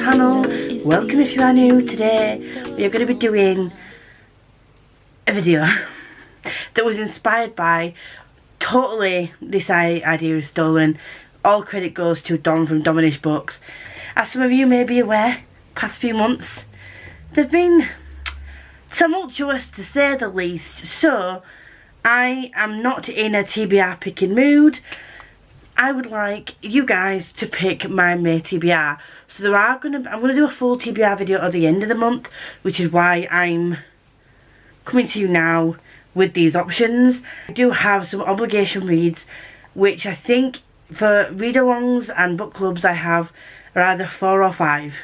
channel. Welcome if you are new. Today we are going to be doing a video that was inspired by, totally this idea is stolen, all credit goes to Dom from Dominish Books. As some of you may be aware, past few months they've been tumultuous to say the least, so I am not in a TBR picking mood. I would like you guys to pick my May TBR. So I'm gonna do a full TBR video at the end of the month, which is why I'm coming to you now with these options. I do have some obligation reads, which I think for read-alongs and book clubs I have are either 4 or 5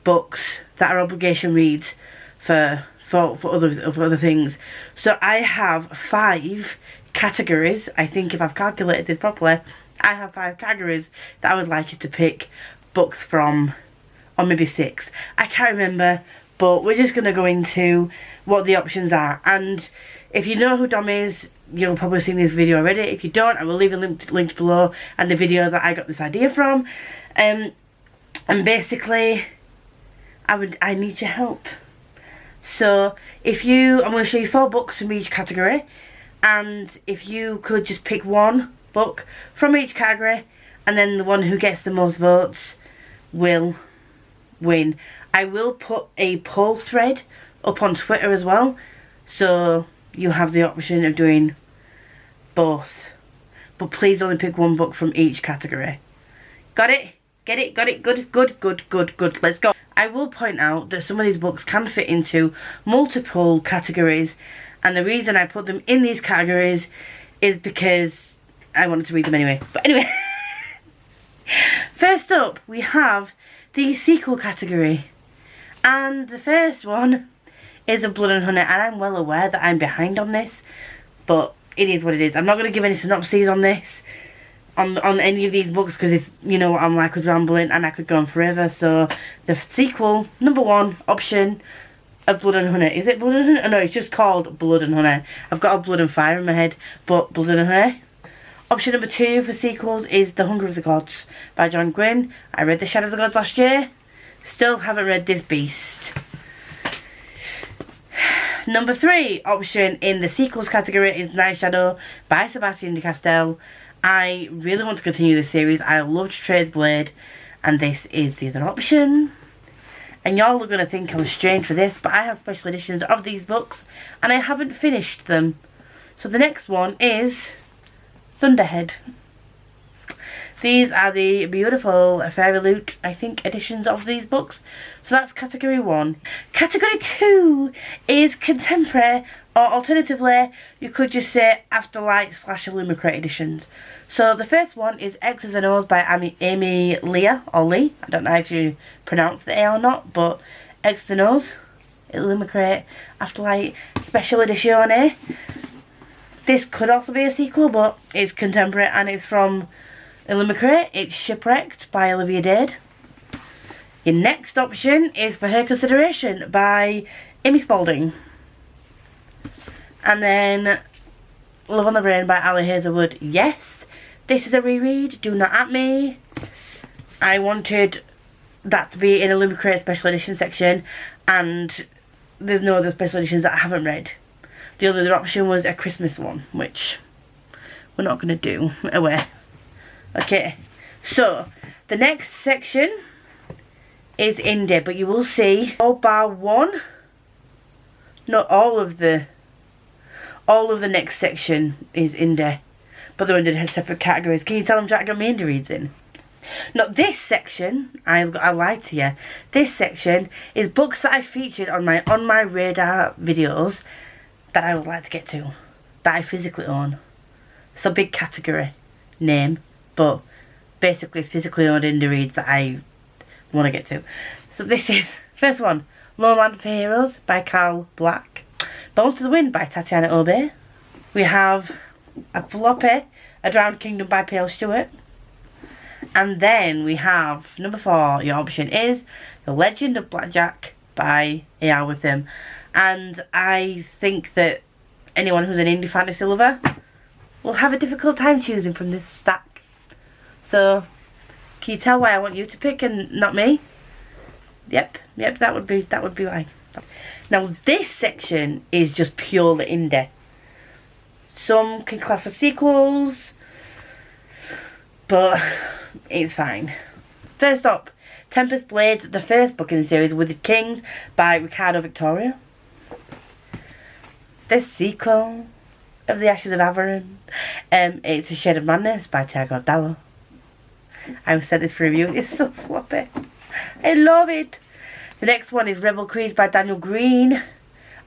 books that are obligation reads for other things. So I have 5 categories. I think if I've calculated this properly, I have 5 categories that I would like you to pick books from, or maybe 6. I can't remember, but we're just going to go into what the options are. And if you know who Dom is, you'll probably seen this video already. If you don't, I will leave a link below and the video that I got this idea from. And basically, I need your help. So I'm going to show you 4 books from each category, and if you could just pick one book from each category, and then the one who gets the most votes will win. I will put a poll thread up on Twitter as well, so you have the option of doing both, but please only pick one book from each category. Got it? Get it? Got it? Good. Let's go. I will point out that some of these books can fit into multiple categories, and the reason I put them in these categories is because I wanted to read them anyway. But anyway, first up we have the sequel category, and the first one is A Blood and Honey, and I'm well aware that I'm behind on this, but it is what it is. I'm not going to give any synopses on this, on any of these books, because it's, you know what I'm like with rambling and I could go on forever. So the sequel, number 1 option of Blood and Honey. Is it Blood and Honey? Oh, no, it's just called Blood and Honey. I've got a Blood and Fire in my head, but Blood and Honey. Option number 2 for sequels is The Hunger of the Gods by John Gwynne. I read The Shadow of the Gods last year. Still haven't read this beast. Number 3 option in the sequels category is Night Shadow by Sebastian de Castell. I really want to continue this series. I loved Tempest Blades, and this is the other option. And y'all are going to think I'm strange for this, but I have special editions of these books and I haven't finished them. So the next one is Thunderhead. These are the beautiful Fairy Loot, I think, editions of these books. So that's category 1. Category 2 is contemporary, or alternatively, you could just say Afterlight / Illumicrate editions. So the first one is Exes and O by Amy Leah, or Lee. I don't know if you pronounce the A or not, but Exes and O's, Illumicrate, Afterlight, Special Edition. This could also be a sequel, but it's contemporary and it's from Illumicrate. It's Shipwrecked by Olivia Dade. Your next option is For Her Consideration by Amy Spalding. And then Love on the Brain by Ali Hazelwood. Yes, this is a reread. Do not at me. I wanted that to be in Illumicrate special edition section, and there's no other special editions that I haven't read. The other option was a Christmas one, which we're not going to do. Away. Okay, so the next section is indie, but you will see all bar 1, not all of the next section is indie, but they're under separate categories. Can you tell them Jack got me indie reads in? Now this section, I lied to you, this section is books that I featured on my radar videos that I would like to get to, that I physically own. It's a big category name, but basically it's physically owned indie reads that I want to get to. So this is, first one, Lone Land for Heroes by Carl Black. Bones to the Wind by Tatiana Obey. We have a floppy, A Drowned Kingdom by P.L. Stewart. And then we have, number 4, your option is The Legend of Blackjack by A.R. Witham. And I think that anyone who's an indie fantasy lover will have a difficult time choosing from this stack. So, can you tell why I want you to pick and not me? Yep, that would be why. Now this section is just purely indie. Some can class as sequels, but it's fine. First up, Tempest Blades, the first book in the series, Withered Kings by Ricardo Victoria. The sequel of The Ashes of Averin. It's A Shade of Madness by Tiago Dallo. I said this for review. It's so floppy. I love it. The next one is Rebel Creeds by Daniel Green.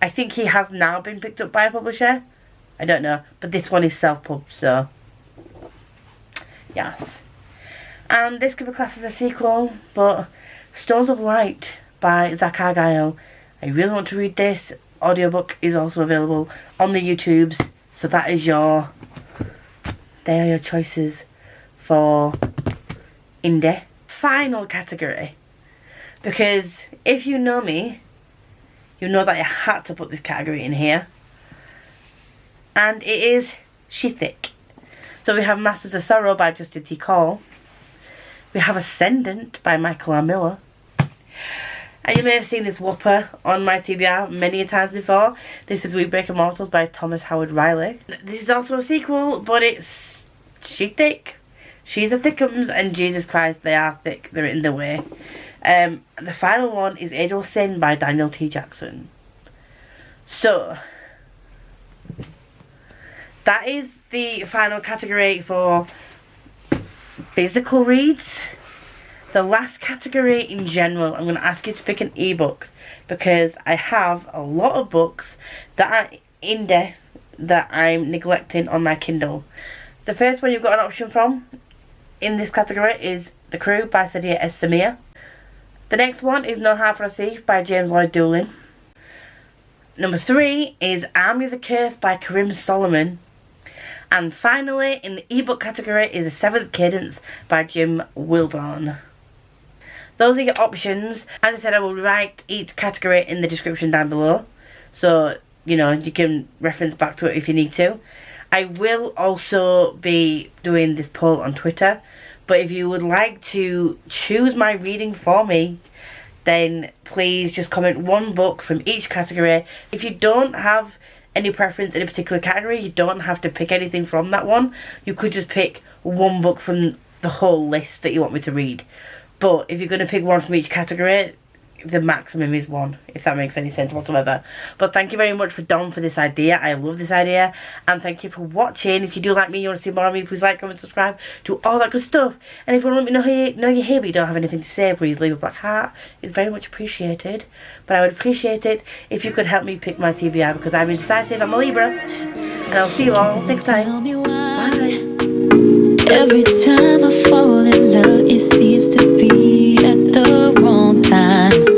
I think he has now been picked up by a publisher. I don't know. But this one is self-pub, so yes. And this could be classed as a sequel, but Stones of Light by Zach Argyle. I really want to read this. Audiobook is also available on the YouTubes. So that is they are your choices for indie. Final category. Because if you know me, you know that I had to put this category in here. And it is Shithic. So we have Masters of Sorrow by Justin T. Cole. We have Ascendant by Michael R. Miller. And you may have seen this whopper on my TBR many times before. This is Break Immortals by Thomas Howard Riley. This is also a sequel, but it's Shithic. She's a thickums, and Jesus Christ, they are thick. They're in the way. The final one is Aiduell Sin by Daniel T. Jackson. So that is the final category for physical reads. The last category in general, I'm going to ask you to pick an ebook, because I have a lot of books that are indie that I'm neglecting on my Kindle. The first one you've got an option from in this category is The Crew by Sadia S. Samir. The next one is No Heart for a Thief by James Lloyd Doolin. Number 3 is Army of the Curse by Karim Solomon. And finally, in the ebook category, is The Seventh Cadence by Jim Wilborn. Those are your options. As I said, I will write each category in the description down below. So, you know, you can reference back to it if you need to. I will also be doing this poll on Twitter. But if you would like to choose my reading for me, then please just comment one book from each category. If you don't have any preference in a particular category, you don't have to pick anything from that one. You could just pick one book from the whole list that you want me to read. But if you're going to pick one from each category, the maximum is one, if that makes any sense whatsoever. But thank you very much for Dom for this idea. I love this idea. And thank you for watching. If you do like me, you want to see more of me, please like, comment, subscribe, do all that good stuff. And if you want to let me know you're here but you don't have anything to say, please leave a black heart. It's very much appreciated. But I would appreciate it if you could help me pick my TBR, because I'm indecisive, I'm a Libra. And I'll see you all next time. Bye. Every time I fall in love, it seems to be